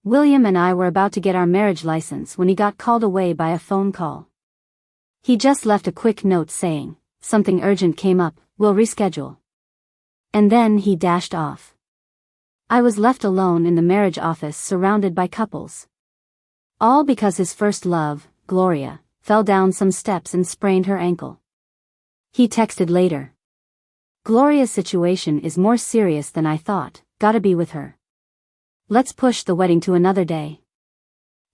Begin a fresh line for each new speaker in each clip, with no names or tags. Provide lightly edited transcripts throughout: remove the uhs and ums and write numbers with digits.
William and I were about to get our marriage license when he got called away by a phone call. He just left a quick note saying, "Something urgent came up, we'll reschedule." And then he dashed off. I was left alone in the marriage office surrounded by couples. All because his first love, Gloria, fell down some steps and sprained her ankle. He texted later. "Gloria's situation is more serious than I thought, gotta be with her. Let's push the wedding to another day."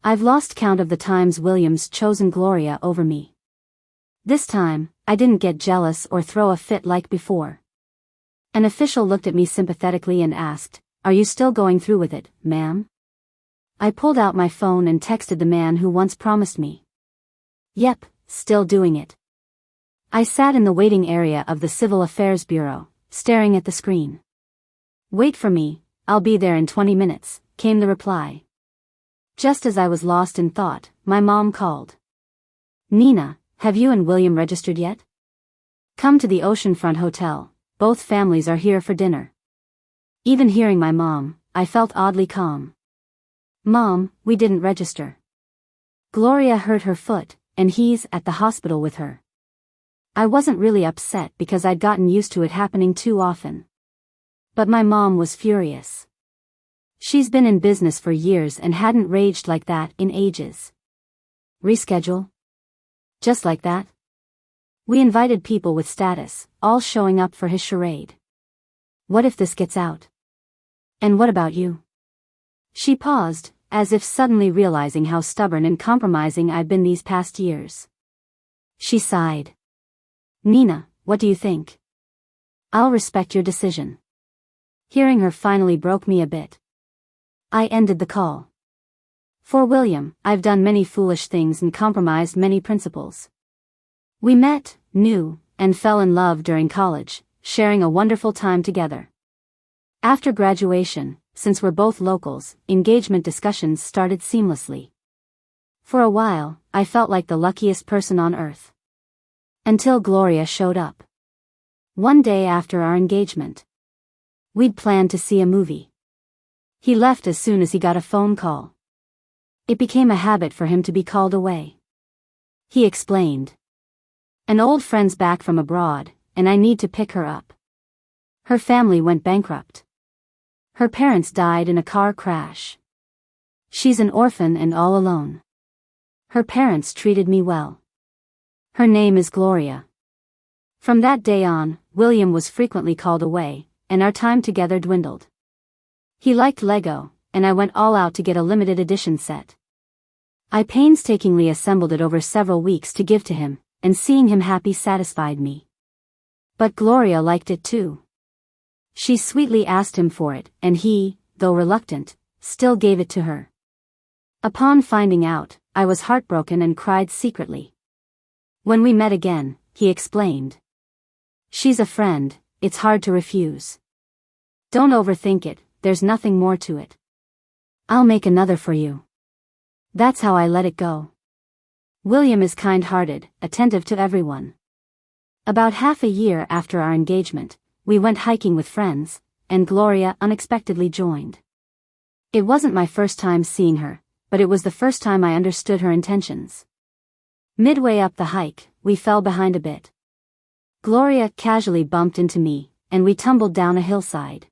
I've lost count of the times William's chosen Gloria over me. This time, I didn't get jealous or throw a fit like before. An official looked at me sympathetically and asked, "Are you still going through with it, ma'am?" I pulled out my phone and texted the man who once promised me. "Yep, still doing it." I sat in the waiting area of the Civil Affairs Bureau, staring at the screen. "Wait for me, I'll be there in 20 minutes, came the reply. Just as I was lost in thought, my mom called. "Nina, have you and William registered yet? Come to the Oceanfront Hotel, both families are here for dinner." Even hearing my mom, I felt oddly calm. "Mom, we didn't register. Gloria hurt her foot, and he's at the hospital with her." I wasn't really upset because I'd gotten used to it happening too often. But my mom was furious. She's been in business for years and hadn't raged like that in ages. Reschedule? Just like that? We invited people with status, all showing up for his charade. What if this gets out? And what about you? She paused, as if suddenly realizing how stubborn and compromising I'd been these past years. She sighed. "Nina, what do you think?" "I'll respect your decision." Hearing her finally broke me a bit. I ended the call. For William, I've done many foolish things and compromised many principles. We met, knew, and fell in love during college, sharing a wonderful time together. After graduation, since we're both locals, engagement discussions started seamlessly. For a while, I felt like the luckiest person on earth. Until Gloria showed up. One day after our engagement. We'd planned to see a movie. He left as soon as he got a phone call. It became a habit for him to be called away. He explained. "An old friend's back from abroad, and I need to pick her up. Her family went bankrupt. Her parents died in a car crash. She's an orphan and all alone. Her parents treated me well. Her name is Gloria." From that day on, William was frequently called away, and our time together dwindled. He liked Lego, and I went all out to get a limited edition set. I painstakingly assembled it over several weeks to give to him, and seeing him happy satisfied me. But Gloria liked it too. She sweetly asked him for it, and he, though reluctant, still gave it to her. Upon finding out, I was heartbroken and cried secretly. When we met again, he explained. "She's a friend, it's hard to refuse. Don't overthink it, there's nothing more to it. I'll make another for you." That's how I let it go. William is kind-hearted, attentive to everyone. About half a year after our engagement, we went hiking with friends, and Gloria unexpectedly joined. It wasn't my first time seeing her, but it was the first time I understood her intentions. Midway up the hike, we fell behind a bit. Gloria casually bumped into me, and we tumbled down a hillside.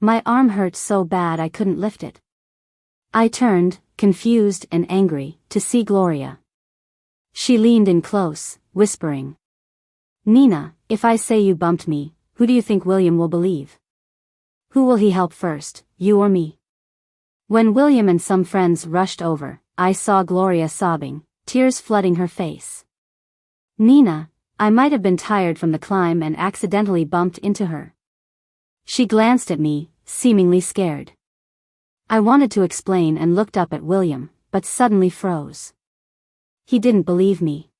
My arm hurt so bad I couldn't lift it. I turned, confused and angry, to see Gloria. She leaned in close, whispering. "Nina, if I say you bumped me, who do you think William will believe? Who will he help first, you or me?" When William and some friends rushed over, I saw Gloria sobbing, tears flooding her face. "Nina, I might have been tired from the climb and accidentally bumped into her." She glanced at me, seemingly scared. I wanted to explain and looked up at William, but suddenly froze. He didn't believe me.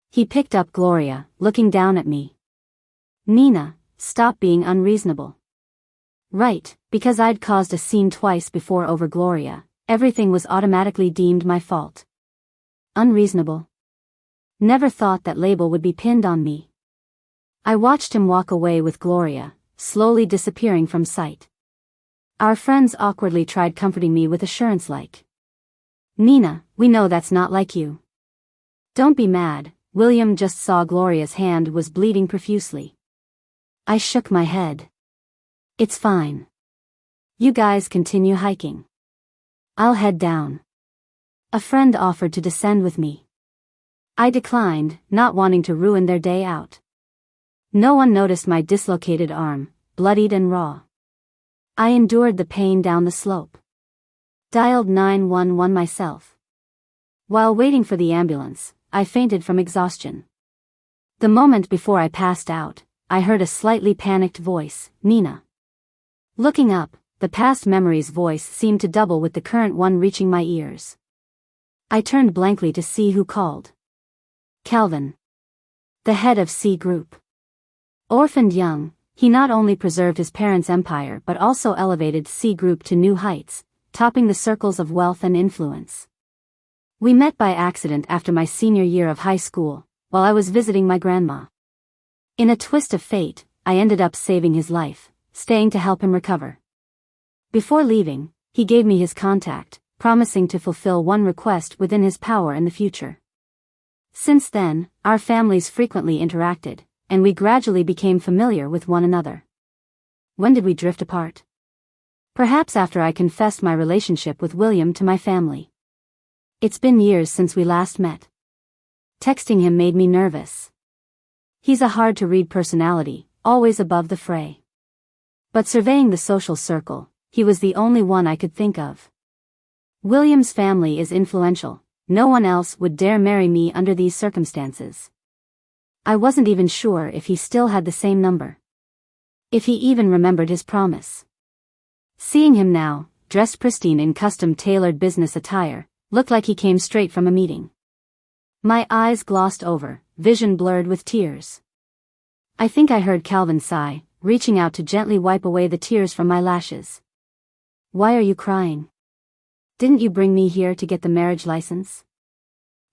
He picked up Gloria, looking down at me. "Nina, stop being unreasonable." Right, because I'd caused a scene twice before over Gloria, everything was automatically deemed my fault. Unreasonable. Never thought that label would be pinned on me. I watched him walk away with Gloria, slowly disappearing from sight. Our friends awkwardly tried comforting me with assurance like, "Nina, we know that's not like you. Don't be mad." William just saw Gloria's hand was bleeding profusely. I shook my head. "It's fine. You guys continue hiking. I'll head down." A friend offered to descend with me. I declined, not wanting to ruin their day out. No one noticed my dislocated arm, bloodied and raw. I endured the pain down the slope. Dialed 911 myself. While waiting for the ambulance, I fainted from exhaustion. The moment before I passed out, I heard a slightly panicked voice, "Nina." Looking up, the past memory's voice seemed to double with the current one reaching my ears. I turned blankly to see who called. Calvin. The head of C Group. Orphaned young, he not only preserved his parents' empire but also elevated C Group to new heights, topping the circles of wealth and influence. We met by accident after my senior year of high school, while I was visiting my grandma. In a twist of fate, I ended up saving his life, staying to help him recover. Before leaving, he gave me his contact, promising to fulfill one request within his power in the future. Since then, our families frequently interacted, and we gradually became familiar with one another. When did we drift apart? Perhaps after I confessed my relationship with William to my family. It's been years since we last met. Texting him made me nervous. He's a hard-to-read personality, always above the fray. But surveying the social circle, he was the only one I could think of. William's family is influential. No one else would dare marry me under these circumstances. I wasn't even sure if he still had the same number. If he even remembered his promise. Seeing him now, dressed pristine in custom-tailored business attire, looked like he came straight from a meeting. My eyes glossed over, vision blurred with tears. I think I heard Calvin sigh, reaching out to gently wipe away the tears from my lashes. "Why are you crying? Didn't you bring me here to get the marriage license?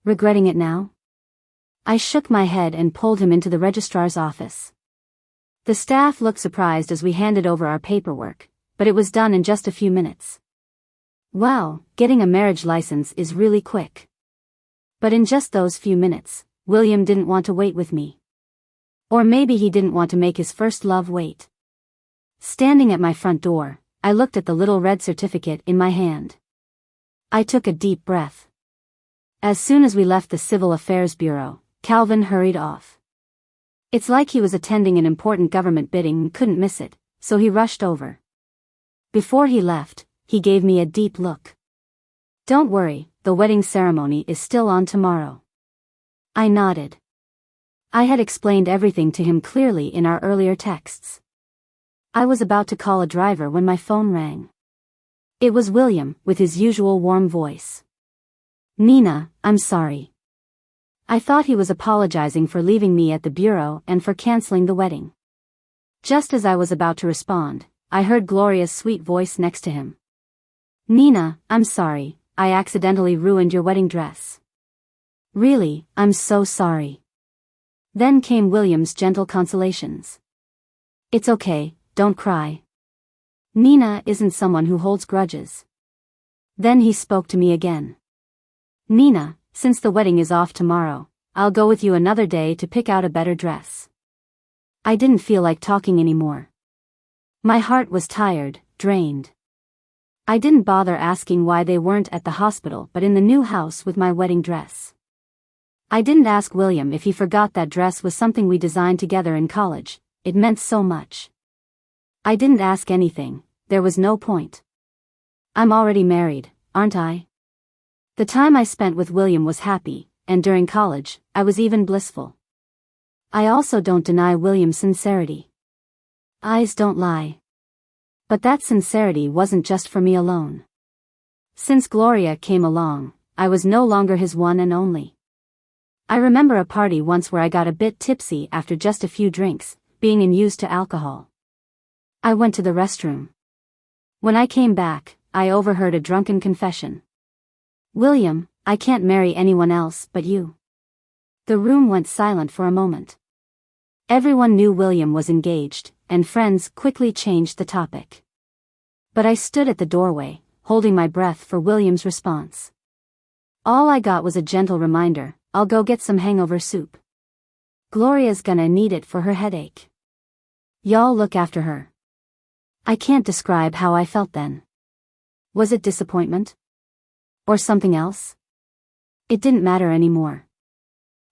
Regretting it now?" I shook my head and pulled him into the registrar's office. The staff looked surprised as we handed over our paperwork, but it was done in just a few minutes. Wow, getting a marriage license is really quick. But in just those few minutes, William didn't want to wait with me. Or maybe he didn't want to make his first love wait. Standing at my front door, I looked at the little red certificate in my hand. I took a deep breath. As soon as we left the Civil Affairs Bureau, Calvin hurried off. It's like he was attending an important government bidding and couldn't miss it, so he rushed over. Before he left, he gave me a deep look. "Don't worry, the wedding ceremony is still on tomorrow." I nodded. I had explained everything to him clearly in our earlier texts. I was about to call a driver when my phone rang. It was William, with his usual warm voice. "Nina, I'm sorry. I thought he was apologizing for leaving me at the bureau and for canceling the wedding." Just as I was about to respond, I heard Gloria's sweet voice next to him. "Nina, I'm sorry, I accidentally ruined your wedding dress." "Really, I'm so sorry." Then came William's gentle consolations. "It's okay, don't cry. Nina isn't someone who holds grudges." Then he spoke to me again. "Nina, since the wedding is off tomorrow, I'll go with you another day to pick out a better dress." I didn't feel like talking anymore. My heart was tired, drained. I didn't bother asking why they weren't at the hospital but in the new house with my wedding dress. I didn't ask William if he forgot that dress was something we designed together in college. It meant so much. I didn't ask anything, there was no point. I'm already married, aren't I? The time I spent with William was happy, and during college, I was even blissful. I also don't deny William's sincerity. Eyes don't lie. But that sincerity wasn't just for me alone. Since Gloria came along, I was no longer his one and only. I remember a party once where I got a bit tipsy after just a few drinks, being unused to alcohol. I went to the restroom. When I came back, I overheard a drunken confession. "William, I can't marry anyone else but you." The room went silent for a moment. Everyone knew William was engaged, and friends quickly changed the topic. But I stood at the doorway, holding my breath for William's response. All I got was a gentle reminder, "I'll go get some hangover soup. Gloria's gonna need it for her headache. Y'all look after her." I can't describe how I felt then. Was it disappointment? Or something else? It didn't matter anymore.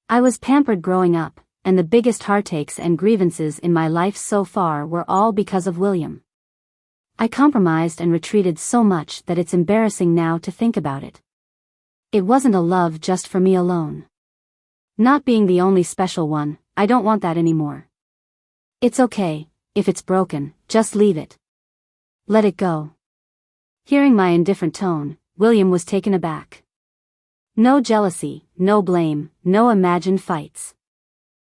I was pampered growing up, and the biggest heartaches and grievances in my life so far were all because of William. I compromised and retreated so much that it's embarrassing now to think about it. It wasn't a love just for me alone. Not being the only special one, I don't want that anymore. It's okay, if it's broken, just leave it. Let it go. Hearing my indifferent tone, William was taken aback. No jealousy, no blame, no imagined fights.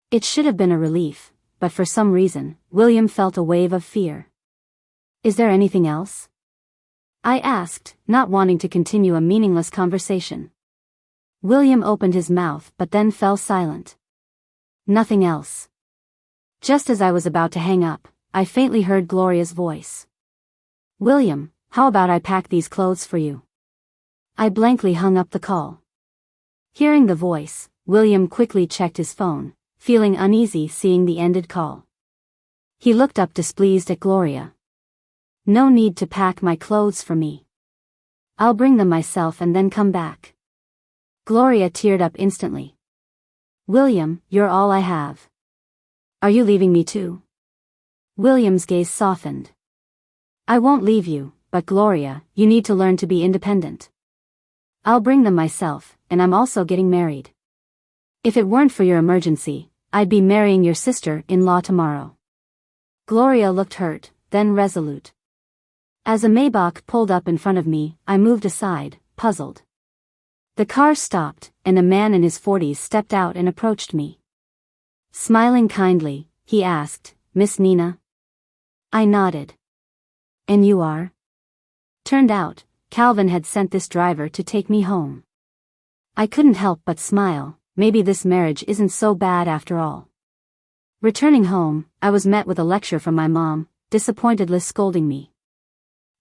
It should have been a relief, but for some reason, William felt a wave of fear. "Is there anything else?" I asked, not wanting to continue a meaningless conversation. William opened his mouth but then fell silent. "Nothing else." Just as I was about to hang up, I faintly heard Gloria's voice. "William, how about I pack these clothes for you?" I blankly hung up the call. Hearing the voice, William quickly checked his phone, feeling uneasy seeing the ended call. He looked up displeased at Gloria. "No need to pack my clothes for me. I'll bring them myself and then come back." Gloria teared up instantly. "William, you're all I have. Are you leaving me too?" William's gaze softened. "I won't leave you, but Gloria, you need to learn to be independent. I'll bring them myself, and I'm also getting married. If it weren't for your emergency, I'd be marrying your sister-in-law tomorrow." Gloria looked hurt, then resolute. As a Maybach pulled up in front of me, I moved aside, puzzled. The car stopped, and a man in his 40s stepped out and approached me. Smiling kindly, he asked, "Miss Nina?" I nodded. "And you are?" Turned out, Calvin had sent this driver to take me home. I couldn't help but smile. Maybe this marriage isn't so bad after all. Returning home, I was met with a lecture from my mom, disappointedly scolding me.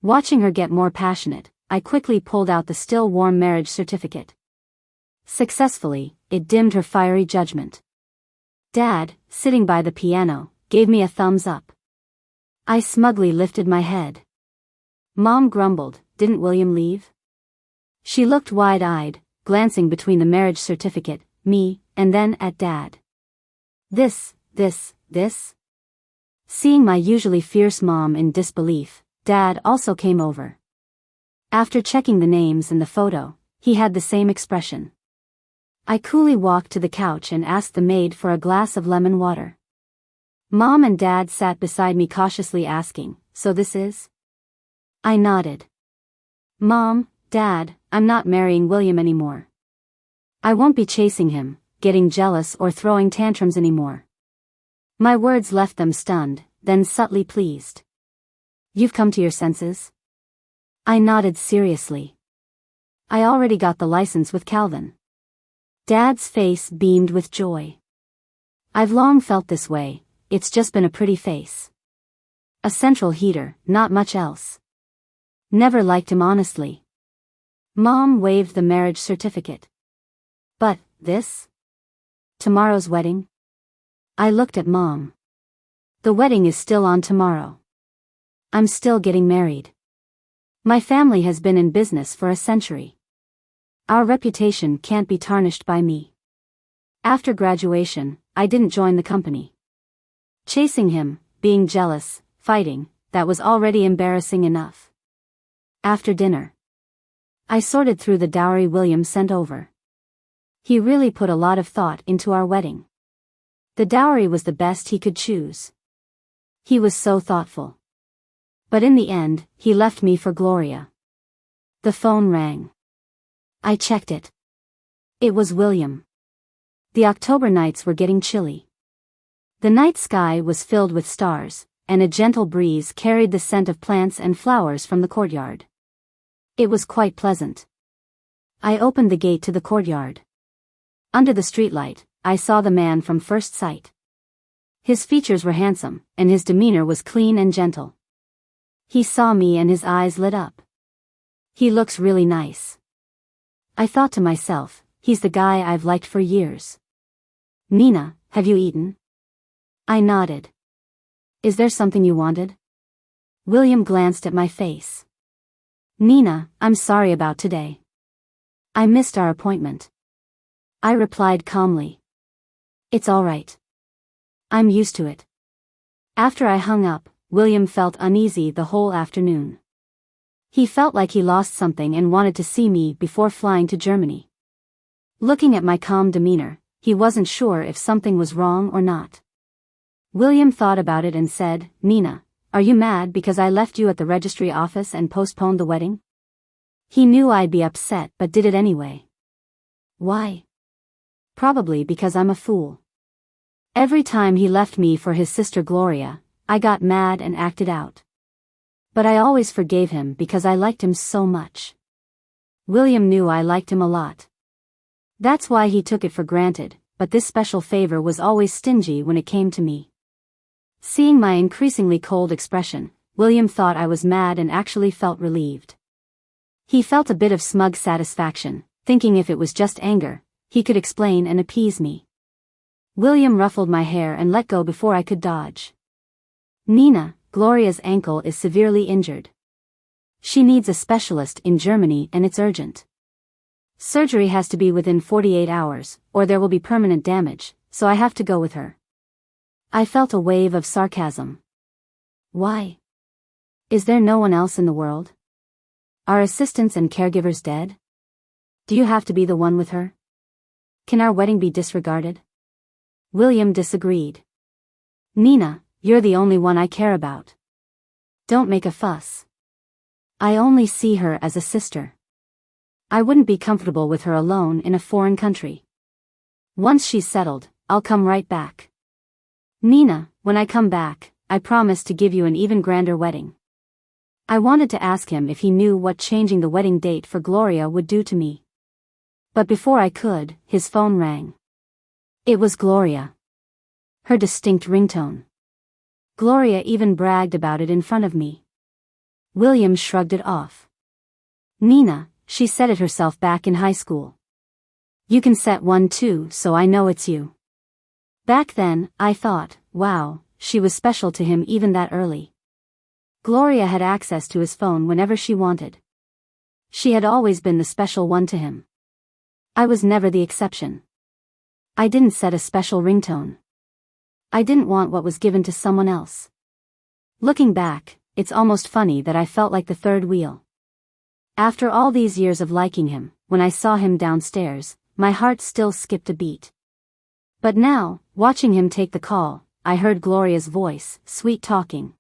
Watching her get more passionate, I quickly pulled out the still warm marriage certificate. Successfully, it dimmed her fiery judgment. Dad, sitting by the piano, gave me a thumbs up. I smugly lifted my head. Mom grumbled, "Didn't William leave?" She looked wide-eyed, glancing between the marriage certificate, me, and then at Dad. This. Seeing my usually fierce mom in disbelief, Dad also came over. After checking the names and the photo, he had the same expression. I coolly walked to the couch and asked the maid for a glass of lemon water. Mom and Dad sat beside me cautiously asking, "So this is?" I nodded. "Mom, Dad, I'm not marrying William anymore. I won't be chasing him, getting jealous or throwing tantrums anymore." My words left them stunned, then subtly pleased. "You've come to your senses?" I nodded seriously. "I already got the license with Calvin." Dad's face beamed with joy. "I've long felt this way, it's just been a pretty face. A central heater, not much else. Never liked him honestly." Mom waved the marriage certificate. "But, this? Tomorrow's wedding?" I looked at Mom. "The wedding is still on tomorrow. I'm still getting married. My family has been in business for a century. Our reputation can't be tarnished by me. After graduation, I didn't join the company. Chasing him, being jealous, fighting, that was already embarrassing enough." After dinner, I sorted through the dowry William sent over. He really put a lot of thought into our wedding. The dowry was the best he could choose. He was so thoughtful. But in the end, he left me for Gloria. The phone rang. I checked it. It was William. The October nights were getting chilly. The night sky was filled with stars, and a gentle breeze carried the scent of plants and flowers from the courtyard. It was quite pleasant. I opened the gate to the courtyard. Under the streetlight, I saw the man from first sight. His features were handsome, and his demeanor was clean and gentle. He saw me and his eyes lit up. He looks really nice. I thought to myself, he's the guy I've liked for years. Nina, have you eaten? I nodded. Is there something you wanted? William glanced at my face. Nina, I'm sorry about today. I missed our appointment. I replied calmly. It's all right. I'm used to it. After I hung up, William felt uneasy the whole afternoon. He felt like he lost something and wanted to see me before flying to Germany. Looking at my calm demeanor, he wasn't sure if something was wrong or not. William thought about it and said, Nina, are you mad because I left you at the registry office and postponed the wedding? He knew I'd be upset but did it anyway. Why? Probably because I'm a fool. Every time he left me for his sister Gloria, I got mad and acted out. But I always forgave him because I liked him so much. William knew I liked him a lot. That's why he took it for granted, but this special favor was always stingy when it came to me. Seeing my increasingly cold expression, William thought I was mad and actually felt relieved. He felt a bit of smug satisfaction, thinking if it was just anger, he could explain and appease me. William ruffled my hair and let go before I could dodge. Nina, Gloria's ankle is severely injured. She needs a specialist in Germany and it's urgent. Surgery has to be within 48 hours, or there will be permanent damage, so I have to go with her. I felt a wave of sarcasm. Why? Is there no one else in the world? Are assistants and caregivers dead? Do you have to be the one with her? Can our wedding be disregarded? William disagreed. Nina, you're the only one I care about. Don't make a fuss. I only see her as a sister. I wouldn't be comfortable with her alone in a foreign country. Once she's settled, I'll come right back. Nina, when I come back, I promise to give you an even grander wedding. I wanted to ask him if he knew what changing the wedding date for Gloria would do to me. But before I could, his phone rang. It was Gloria. Her distinct ringtone. Gloria even bragged about it in front of me. William shrugged it off. Nina, she said it herself back in high school. You can set one too, so I know it's you. Back then, I thought, wow, she was special to him even that early. Gloria had access to his phone whenever she wanted. She had always been the special one to him. I was never the exception. I didn't set a special ringtone. I didn't want what was given to someone else. Looking back, it's almost funny that I felt like the third wheel. After all these years of liking him, when I saw him downstairs, my heart still skipped a beat. But now, watching him take the call, I heard Gloria's voice, sweet talking.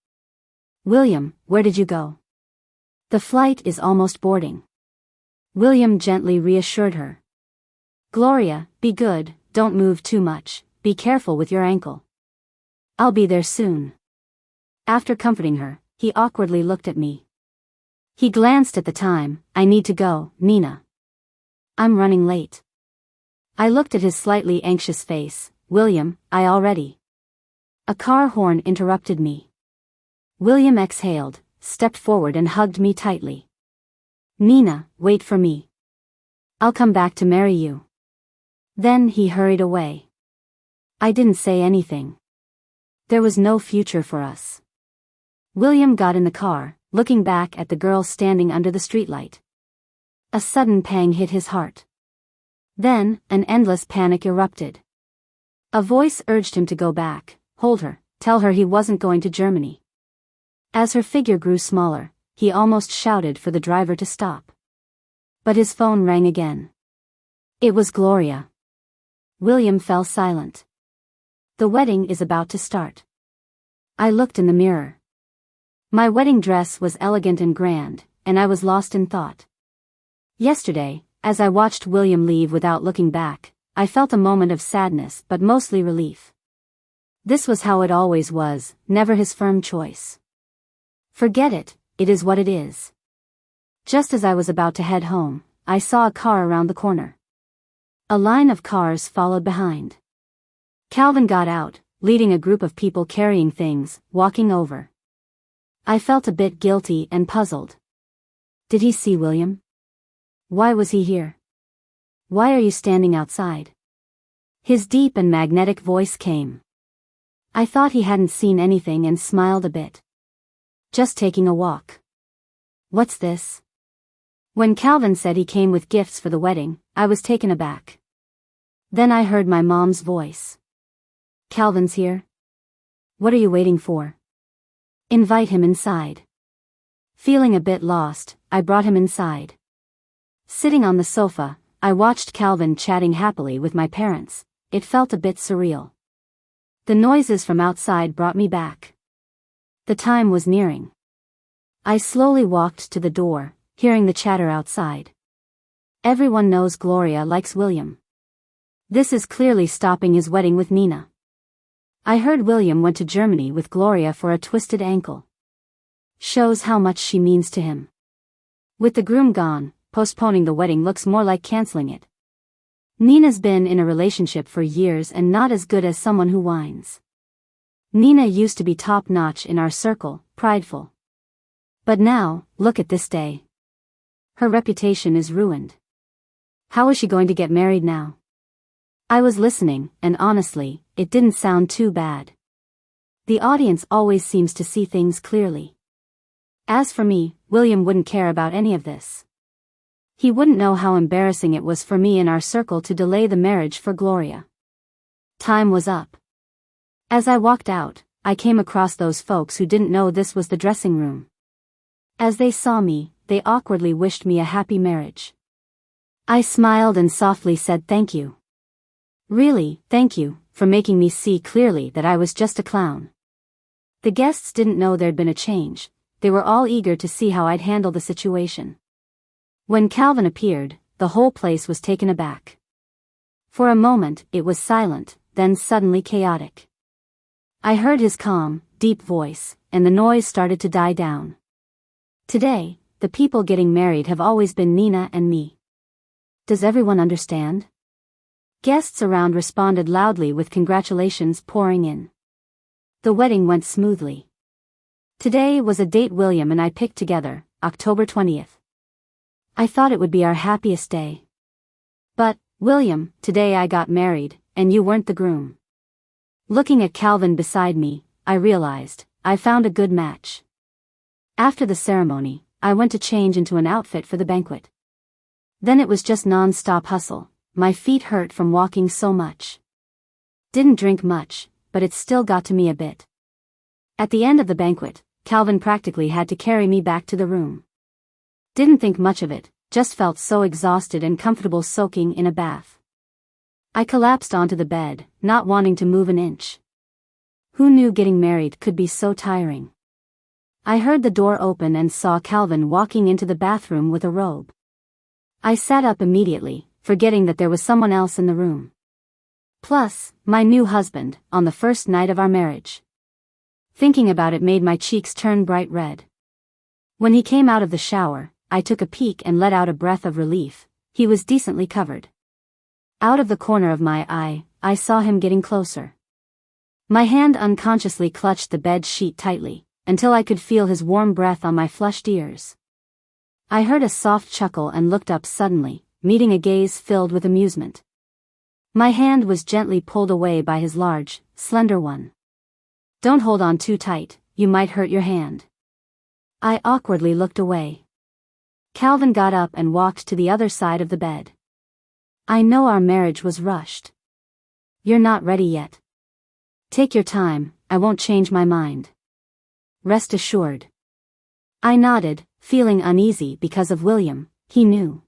William, where did you go? The flight is almost boarding. William gently reassured her. Gloria, be good, don't move too much, be careful with your ankle. I'll be there soon. After comforting her, he awkwardly looked at me. He glanced at the time. I need to go, Nina. I'm running late. I looked at his slightly anxious face. William, I already. A car horn interrupted me. William exhaled, stepped forward and hugged me tightly. Nina, wait for me. I'll come back to marry you. Then he hurried away. I didn't say anything. There was no future for us. William got in the car, looking back at the girl standing under the streetlight. A sudden pang hit his heart. Then, an endless panic erupted. A voice urged him to go back, hold her, tell her he wasn't going to Germany. As her figure grew smaller, he almost shouted for the driver to stop. But his phone rang again. It was Gloria. William fell silent. The wedding is about to start. I looked in the mirror. My wedding dress was elegant and grand, and I was lost in thought. Yesterday, as I watched William leave without looking back, I felt a moment of sadness but mostly relief. This was how it always was, never his firm choice. Forget it, it is what it is. Just as I was about to head home, I saw a car around the corner. A line of cars followed behind. Calvin got out, leading a group of people carrying things, walking over. I felt a bit guilty and puzzled. Did he see William? Why was he here? Why are you standing outside? His deep and magnetic voice came. I thought he hadn't seen anything and smiled a bit. Just taking a walk. What's this? When Calvin said he came with gifts for the wedding, I was taken aback. Then I heard my mom's voice. Calvin's here? What are you waiting for? Invite him inside. Feeling a bit lost, I brought him inside. Sitting on the sofa, I watched Calvin chatting happily with my parents. It felt a bit surreal. The noises from outside brought me back. The time was nearing. I slowly walked to the door, hearing the chatter outside. Everyone knows Gloria likes William. This is clearly stopping his wedding with Nina. I heard William went to Germany with Gloria for a twisted ankle. Shows how much she means to him. With the groom gone, postponing the wedding looks more like canceling it. Nina's been in a relationship for years and not as good as someone who whines. Nina used to be top-notch in our circle, prideful. But now, look at this day. Her reputation is ruined. How is she going to get married now? I was listening, and honestly, it didn't sound too bad. The audience always seems to see things clearly. As for me, William wouldn't care about any of this. He wouldn't know how embarrassing it was for me in our circle to delay the marriage for Gloria. Time was up. As I walked out, I came across those folks who didn't know this was the dressing room. As they saw me, they awkwardly wished me a happy marriage. I smiled and softly said thank you. Really, thank you, for making me see clearly that I was just a clown. The guests didn't know there'd been a change. They were all eager to see how I'd handle the situation. When Calvin appeared, the whole place was taken aback. For a moment, it was silent, then suddenly chaotic. I heard his calm, deep voice, and the noise started to die down. Today, the people getting married have always been Nina and me. Does everyone understand? Guests around responded loudly with congratulations pouring in. The wedding went smoothly. Today was a date William and I picked together, October 20th. I thought it would be our happiest day. But, William, today I got married, and you weren't the groom. Looking at Calvin beside me, I realized, I found a good match. After the ceremony, I went to change into an outfit for the banquet. Then it was just non-stop hustle, my feet hurt from walking so much. Didn't drink much, but it still got to me a bit. At the end of the banquet, Calvin practically had to carry me back to the room. Didn't think much of it, just felt so exhausted and comfortable soaking in a bath. I collapsed onto the bed, not wanting to move an inch. Who knew getting married could be so tiring? I heard the door open and saw Calvin walking into the bathroom with a robe. I sat up immediately, forgetting that there was someone else in the room. Plus, my new husband, on the first night of our marriage. Thinking about it made my cheeks turn bright red. When he came out of the shower, I took a peek and let out a breath of relief. He was decently covered. Out of the corner of my eye, I saw him getting closer. My hand unconsciously clutched the bed sheet tightly, until I could feel his warm breath on my flushed ears. I heard a soft chuckle and looked up suddenly, meeting a gaze filled with amusement. My hand was gently pulled away by his large, slender one. Don't hold on too tight, you might hurt your hand. I awkwardly looked away. Calvin got up and walked to the other side of the bed. I know our marriage was rushed. You're not ready yet. Take your time, I won't change my mind. Rest assured. I nodded, feeling uneasy because of William, he knew.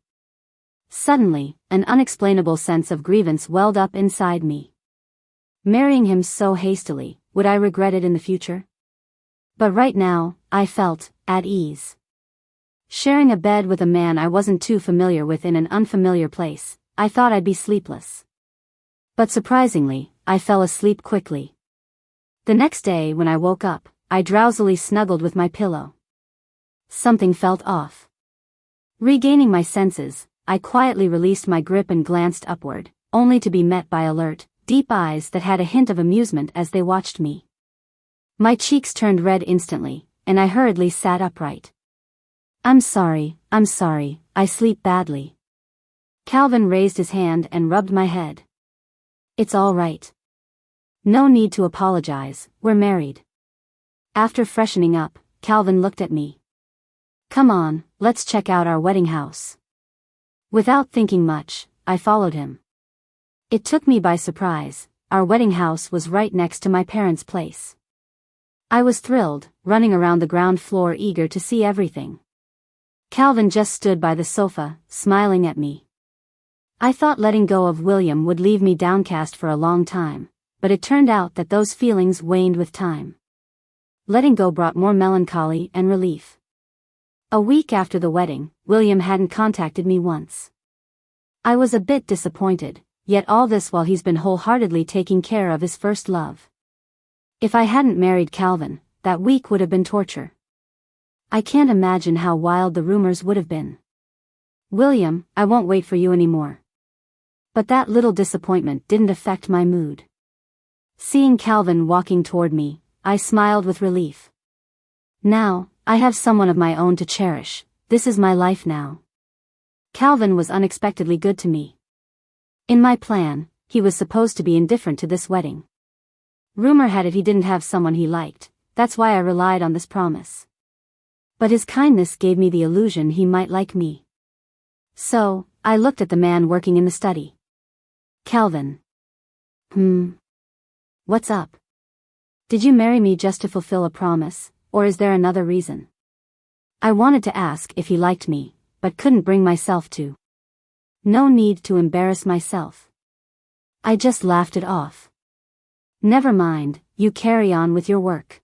Suddenly, an unexplainable sense of grievance welled up inside me. Marrying him so hastily, would I regret it in the future? But right now, I felt at ease. Sharing a bed with a man I wasn't too familiar with in an unfamiliar place, I thought I'd be sleepless. But surprisingly, I fell asleep quickly. The next day when I woke up, I drowsily snuggled with my pillow. Something felt off. Regaining my senses, I quietly released my grip and glanced upward, only to be met by alert, deep eyes that had a hint of amusement as they watched me. My cheeks turned red instantly, and I hurriedly sat upright. I'm sorry, I sleep badly. Calvin raised his hand and rubbed my head. It's all right. No need to apologize, we're married. After freshening up, Calvin looked at me. Come on, let's check out our wedding house. Without thinking much, I followed him. It took me by surprise. Our wedding house was right next to my parents' place. I was thrilled, running around the ground floor eager to see everything. Calvin just stood by the sofa, smiling at me. I thought letting go of William would leave me downcast for a long time, but it turned out that those feelings waned with time. Letting go brought more melancholy and relief. A week after the wedding, William hadn't contacted me once. I was a bit disappointed, yet all this while he's been wholeheartedly taking care of his first love. If I hadn't married Calvin, that week would have been torture. I can't imagine how wild the rumors would have been. William, I won't wait for you anymore. But that little disappointment didn't affect my mood. Seeing Calvin walking toward me, I smiled with relief. Now, I have someone of my own to cherish. This is my life now. Calvin was unexpectedly good to me. In my plan, he was supposed to be indifferent to this wedding. Rumor had it he didn't have someone he liked, that's why I relied on this promise. But his kindness gave me the illusion he might like me. So, I looked at the man working in the study. Calvin. What's up? Did you marry me just to fulfill a promise, or is there another reason? I wanted to ask if he liked me, but couldn't bring myself to. No need to embarrass myself. I just laughed it off. Never mind, you carry on with your work.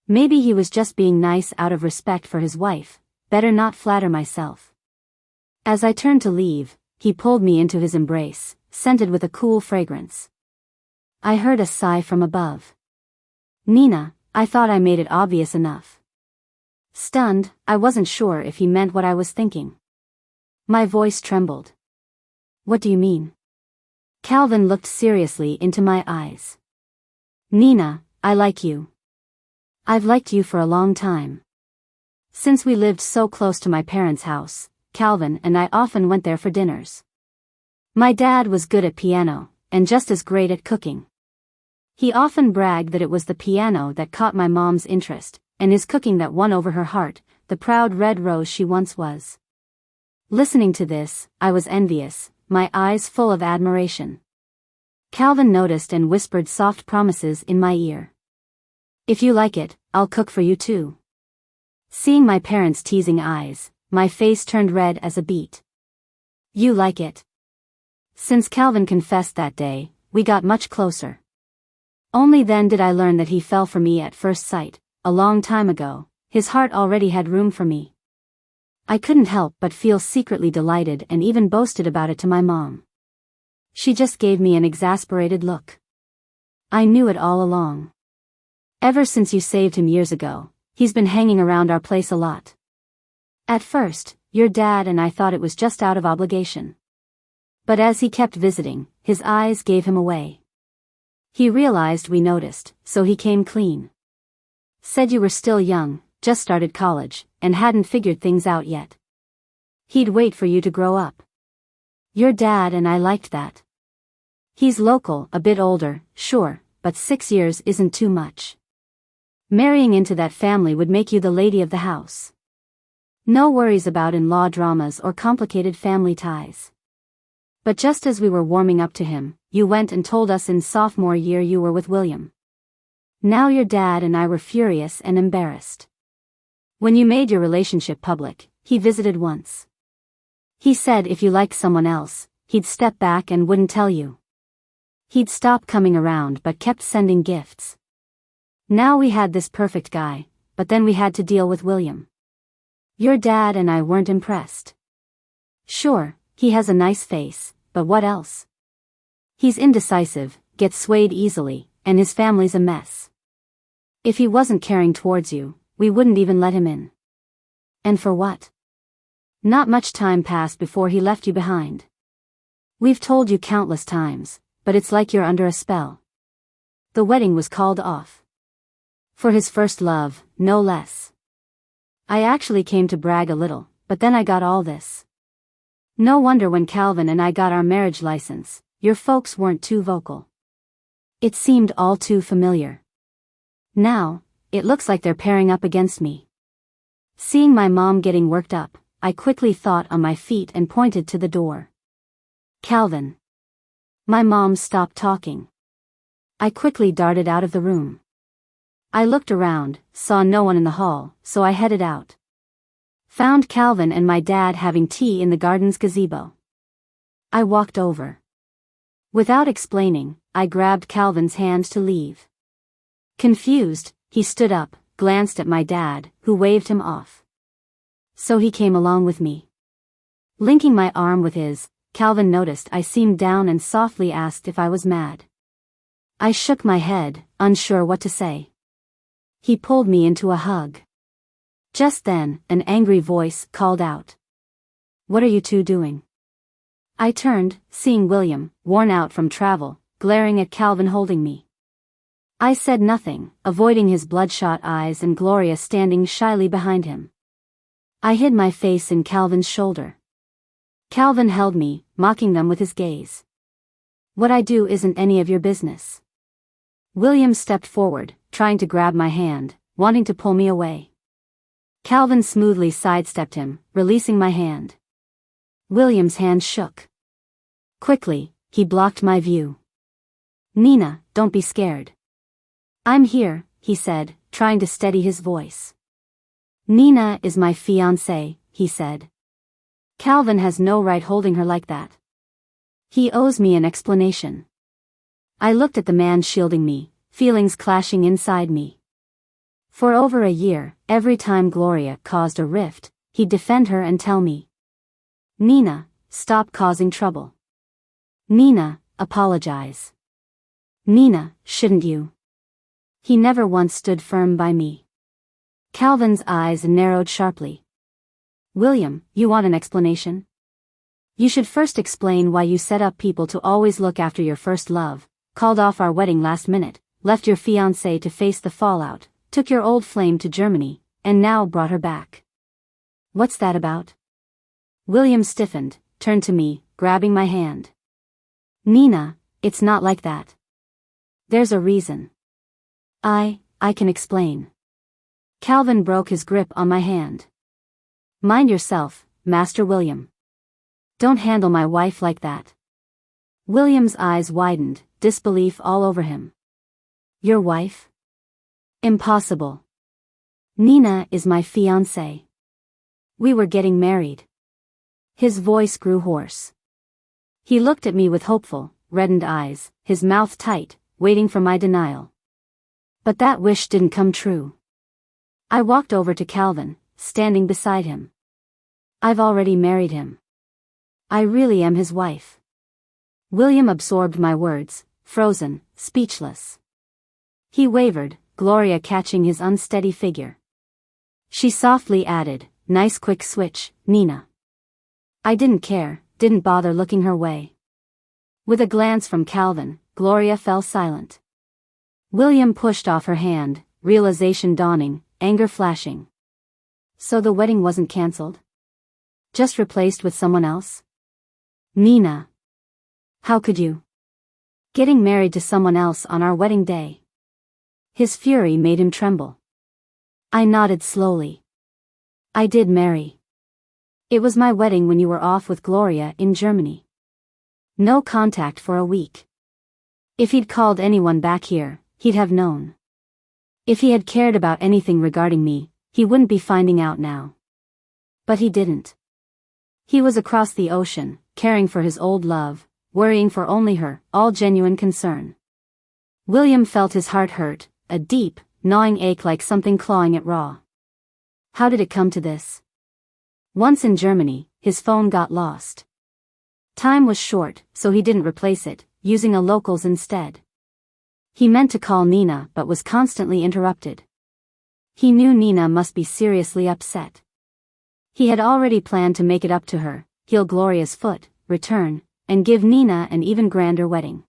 Maybe he was just being nice out of respect for his wife, better not flatter myself. As I turned to leave, he pulled me into his embrace, scented with a cool fragrance. I heard a sigh from above. Nina, I thought I made it obvious enough. Stunned, I wasn't sure if he meant what I was thinking. My voice trembled. What do you mean? Calvin looked seriously into my eyes. Nina, I like you. I've liked you for a long time. Since we lived so close to my parents' house, Calvin and I often went there for dinners. My dad was good at piano, and just as great at cooking. He often bragged that it was the piano that caught my mom's interest, and his cooking that won over her heart, the proud red rose she once was. Listening to this, I was envious, my eyes full of admiration. Calvin noticed and whispered soft promises in my ear. If you like it, I'll cook for you too. Seeing my parents' teasing eyes, my face turned red as a beet. You like it? Since Calvin confessed that day, we got much closer. Only then did I learn that he fell for me at first sight. A long time ago, his heart already had room for me. I couldn't help but feel secretly delighted and even boasted about it to my mom. She just gave me an exasperated look. I knew it all along. Ever since you saved him years ago, he's been hanging around our place a lot. At first, your dad and I thought it was just out of obligation. But as he kept visiting, his eyes gave him away. He realized we noticed, so he came clean. Said you were still young, just started college, and hadn't figured things out yet. He'd wait for you to grow up. Your dad and I liked that. He's local, a bit older, sure, but 6 years isn't too much. Marrying into that family would make you the lady of the house. No worries about in-law dramas or complicated family ties. But just as we were warming up to him, you went and told us in sophomore year you were with William. Now your dad and I were furious and embarrassed. When you made your relationship public, he visited once. He said if you liked someone else, he'd step back and wouldn't tell you. He'd stop coming around but kept sending gifts. Now we had this perfect guy, but then we had to deal with William. Your dad and I weren't impressed. Sure, he has a nice face, but what else? He's indecisive, gets swayed easily, and his family's a mess. If he wasn't caring towards you, we wouldn't even let him in. And for what? Not much time passed before he left you behind. We've told you countless times, but it's like you're under a spell. The wedding was called off. For his first love, no less. I actually came to brag a little, but then I got all this. No wonder when Calvin and I got our marriage license, your folks weren't too vocal. It seemed all too familiar. Now, it looks like they're pairing up against me. Seeing my mom getting worked up, I quickly thought on my feet and pointed to the door. Calvin. My mom stopped talking. I quickly darted out of the room. I looked around, saw no one in the hall, so I headed out. Found Calvin and my dad having tea in the garden's gazebo. I walked over. Without explaining, I grabbed Calvin's hand to leave. Confused, he stood up, glanced at my dad, who waved him off. So he came along with me. Linking my arm with his, Calvin noticed I seemed down and softly asked if I was mad. I shook my head, unsure what to say. He pulled me into a hug. Just then, an angry voice called out. What are you two doing? I turned, seeing William, worn out from travel, glaring at Calvin holding me. I said nothing, avoiding his bloodshot eyes and Gloria standing shyly behind him. I hid my face in Calvin's shoulder. Calvin held me, mocking them with his gaze. What I do isn't any of your business. William stepped forward, trying to grab my hand, wanting to pull me away. Calvin smoothly sidestepped him, releasing my hand. William's hand shook. Quickly, he blocked my view. Nina, don't be scared. I'm here, he said, trying to steady his voice. Nina is my fiancée, he said. Calvin has no right holding her like that. He owes me an explanation. I looked at the man shielding me, feelings clashing inside me. For over a year, every time Gloria caused a rift, he'd defend her and tell me, Nina, stop causing trouble. Nina, apologize. Nina, shouldn't you? He never once stood firm by me. Calvin's eyes narrowed sharply. William, you want an explanation? You should first explain why you set up people to always look after your first love, called off our wedding last minute, left your fiancée to face the fallout, took your old flame to Germany, and now brought her back. What's that about? William stiffened, turned to me, grabbing my hand. Nina, it's not like that. There's a reason. I can explain. Calvin broke his grip on my hand. Mind yourself, Master William. Don't handle my wife like that. William's eyes widened, disbelief all over him. Your wife? Impossible. Nina is my fiancée. We were getting married. His voice grew hoarse. He looked at me with hopeful, reddened eyes, his mouth tight, waiting for my denial. But that wish didn't come true. I walked over to Calvin, standing beside him. I've already married him. I really am his wife. William absorbed my words, frozen, speechless. He wavered, Gloria catching his unsteady figure. She softly added, nice quick switch, Nina. I didn't care, didn't bother looking her way. With a glance from Calvin, Gloria fell silent. William pushed off her hand, realization dawning, anger flashing. So the wedding wasn't cancelled? Just replaced with someone else? Nina. How could you? Getting married to someone else on our wedding day. His fury made him tremble. I nodded slowly. I did marry. It was my wedding when you were off with Gloria in Germany. No contact for a week. If he'd called anyone back here, he'd have known. If he had cared about anything regarding me, he wouldn't be finding out now. But he didn't. He was across the ocean, caring for his old love, worrying for only her, all genuine concern. William felt his heart hurt, a deep, gnawing ache like something clawing it raw. How did it come to this? Once in Germany, his phone got lost. Time was short, so he didn't replace it, using a local's instead. He meant to call Nina but was constantly interrupted. He knew Nina must be seriously upset. He had already planned to make it up to her, heal Gloria's foot, return, and give Nina an even grander wedding.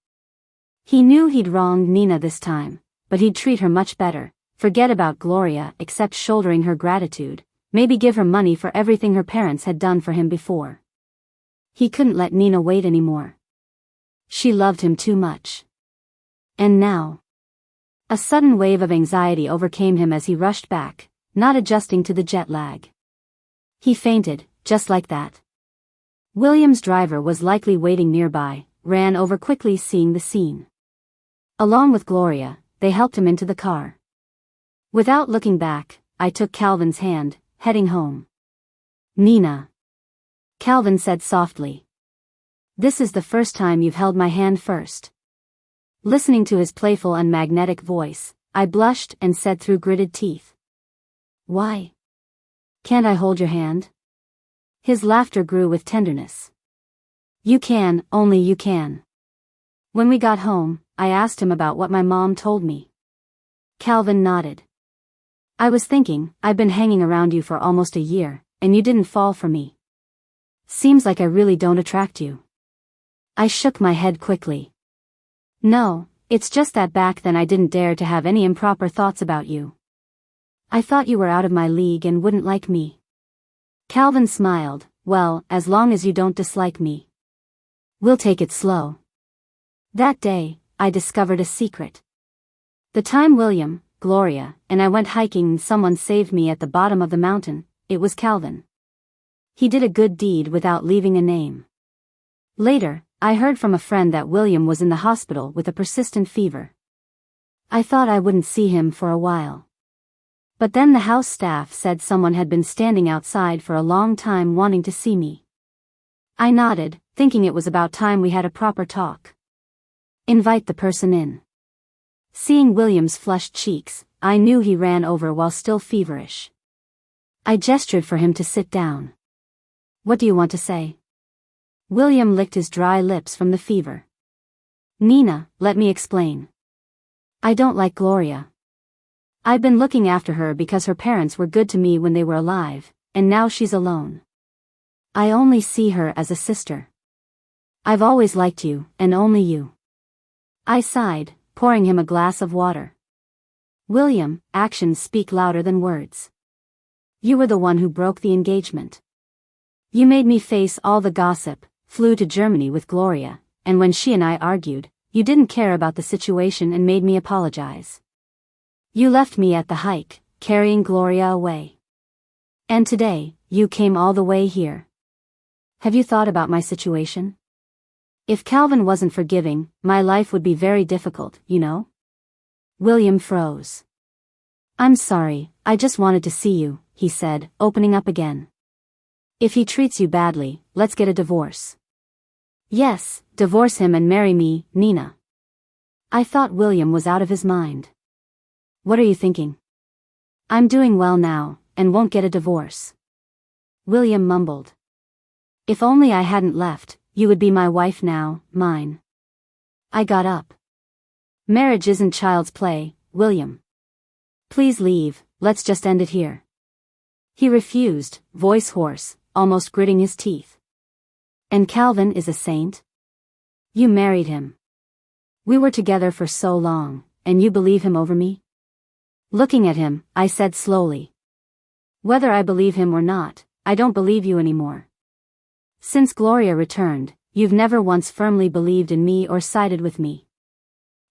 He knew he'd wronged Nina this time, but he'd treat her much better, forget about Gloria except shouldering her gratitude, maybe give her money for everything her parents had done for him before. He couldn't let Nina wait anymore. She loved him too much. And now. A sudden wave of anxiety overcame him as he rushed back, not adjusting to the jet lag. He fainted, just like that. William's driver was likely waiting nearby, ran over quickly seeing the scene. Along with Gloria, they helped him into the car. Without looking back, I took Calvin's hand, heading home. Nina. Calvin said softly. This is the first time you've held my hand first. Listening to his playful and magnetic voice, I blushed and said through gritted teeth. Why? Can't I hold your hand? His laughter grew with tenderness. You can, only you can. When we got home, I asked him about what my mom told me. Calvin nodded. I was thinking, I've been hanging around you for almost a year, and you didn't fall for me. Seems like I really don't attract you. I shook my head quickly. No, it's just that back then I didn't dare to have any improper thoughts about you. I thought you were out of my league and wouldn't like me. Calvin smiled. Well, as long as you don't dislike me. We'll take it slow. That day, I discovered a secret. The time William, Gloria, and I went hiking and someone saved me at the bottom of the mountain, it was Calvin. He did a good deed without leaving a name. Later, I heard from a friend that William was in the hospital with a persistent fever. I thought I wouldn't see him for a while. But then the house staff said someone had been standing outside for a long time wanting to see me. I nodded, thinking it was about time we had a proper talk. Invite the person in. Seeing William's flushed cheeks, I knew he ran over while still feverish. I gestured for him to sit down. What do you want to say? William licked his dry lips from the fever. Nina, let me explain. I don't like Gloria. I've been looking after her because her parents were good to me when they were alive, and now she's alone. I only see her as a sister. I've always liked you, and only you. I sighed, pouring him a glass of water. William, actions speak louder than words. You were the one who broke the engagement. You made me face all the gossip, flew to Germany with Gloria, and when she and I argued, you didn't care about the situation and made me apologize. You left me at the hike, carrying Gloria away. And today, you came all the way here. Have you thought about my situation? If Calvin wasn't forgiving, my life would be very difficult, you know? William froze. I'm sorry, I just wanted to see you, he said, opening up again. If he treats you badly, let's get a divorce. Yes, divorce him and marry me, Nina. I thought William was out of his mind. What are you thinking? I'm doing well now, and won't get a divorce. William mumbled. If only I hadn't left, you would be my wife now, mine. I got up. Marriage isn't child's play, William. Please leave, let's just end it here. He refused, voice hoarse, almost gritting his teeth. And Calvin is a saint? You married him. We were together for so long, and you believe him over me? Looking at him, I said slowly. Whether I believe him or not, I don't believe you anymore. Since Gloria returned, you've never once firmly believed in me or sided with me.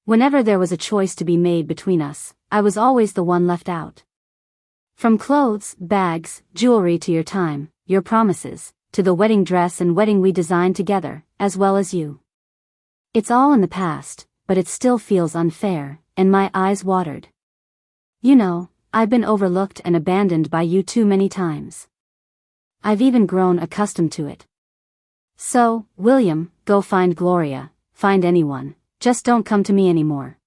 Whenever there was a choice to be made between us, I was always the one left out. From clothes, bags, jewelry to your time, your promises, to the wedding dress and wedding we designed together, as well as you. It's all in the past, but it still feels unfair, and my eyes watered. You know, I've been overlooked and abandoned by you too many times. I've even grown accustomed to it. So, William, go find Gloria, find anyone, just don't come to me anymore.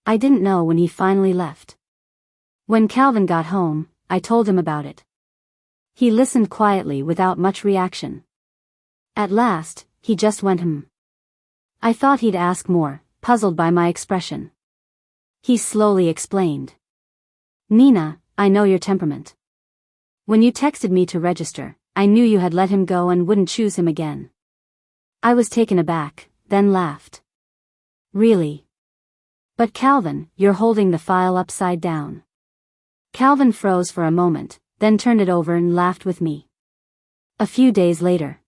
I didn't know when he finally left. When Calvin got home, I told him about it. He listened quietly without much reaction. At last, he just went I thought he'd ask more, puzzled by my expression. He slowly explained. Nina, I know your temperament. When you texted me to register, I knew you had let him go and wouldn't choose him again. I was taken aback, then laughed. Really? But Calvin, you're holding the file upside down. Calvin froze for a moment, then turned it over and laughed with me. A few days later,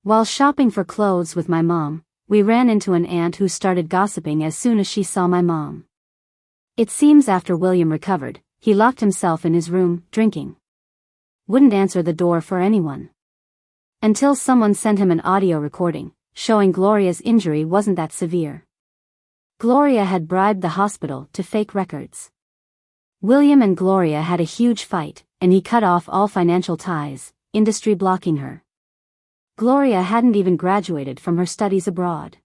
while shopping for clothes with my mom, we ran into an aunt who started gossiping as soon as she saw my mom. It seems after William recovered, he locked himself in his room, drinking. Wouldn't answer the door for anyone. Until someone sent him an audio recording, showing Gloria's injury wasn't that severe. Gloria had bribed the hospital to fake records. William and Gloria had a huge fight, and he cut off all financial ties, industry blocking her. Gloria hadn't even graduated from her studies abroad.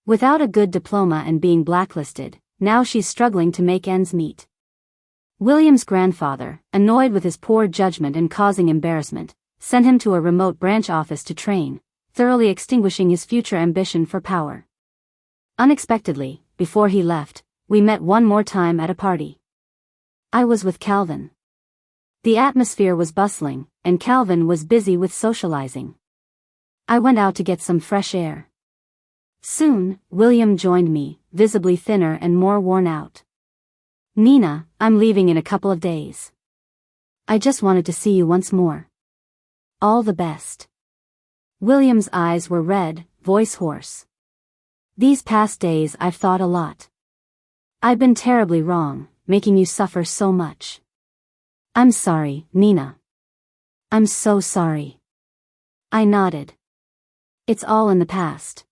Without a good diploma and being blacklisted, now she's struggling to make ends meet. William's grandfather, annoyed with his poor judgment and causing embarrassment, sent him to a remote branch office to train, thoroughly extinguishing his future ambition for power. Unexpectedly, before he left, we met one more time at a party. I was with Calvin. The atmosphere was bustling, and Calvin was busy with socializing. I went out to get some fresh air. Soon, William joined me, visibly thinner and more worn out. Nina, I'm leaving in a couple of days. I just wanted to see you once more. All the best. William's eyes were red, voice hoarse. These past days I've thought a lot. I've been terribly wrong, making you suffer so much. I'm sorry, Nina. I'm so sorry. I nodded. It's all in the past.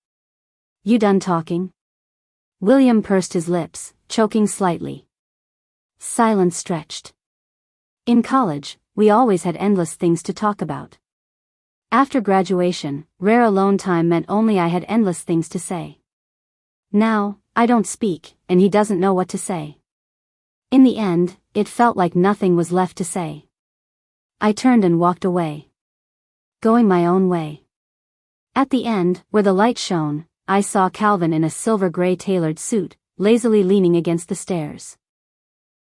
You done talking? William pursed his lips, choking slightly. Silence stretched. In college, we always had endless things to talk about. After graduation, rare alone time meant only I had endless things to say. Now, I don't speak, and he doesn't know what to say. In the end, it felt like nothing was left to say. I turned and walked away. Going my own way. At the end, where the light shone, I saw Calvin in a silver-gray tailored suit, lazily leaning against the stairs.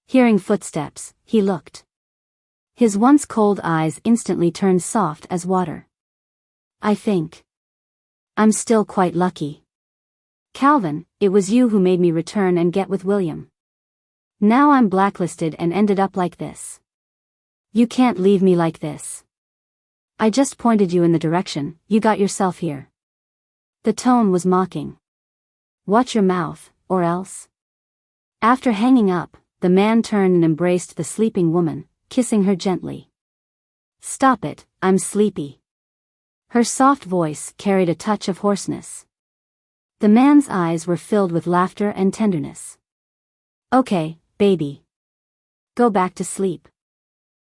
Hearing footsteps, he looked. His once cold eyes instantly turned soft as water. I think I'm still quite lucky. Calvin, it was you who made me return and get with William. Now I'm blacklisted and ended up like this. You can't leave me like this. I just pointed you in the direction, you got yourself here. The tone was mocking. Watch your mouth, or else. After hanging up, the man turned and embraced the sleeping woman, kissing her gently. Stop it, I'm sleepy. Her soft voice carried a touch of hoarseness. The man's eyes were filled with laughter and tenderness. Okay, baby. Go back to sleep.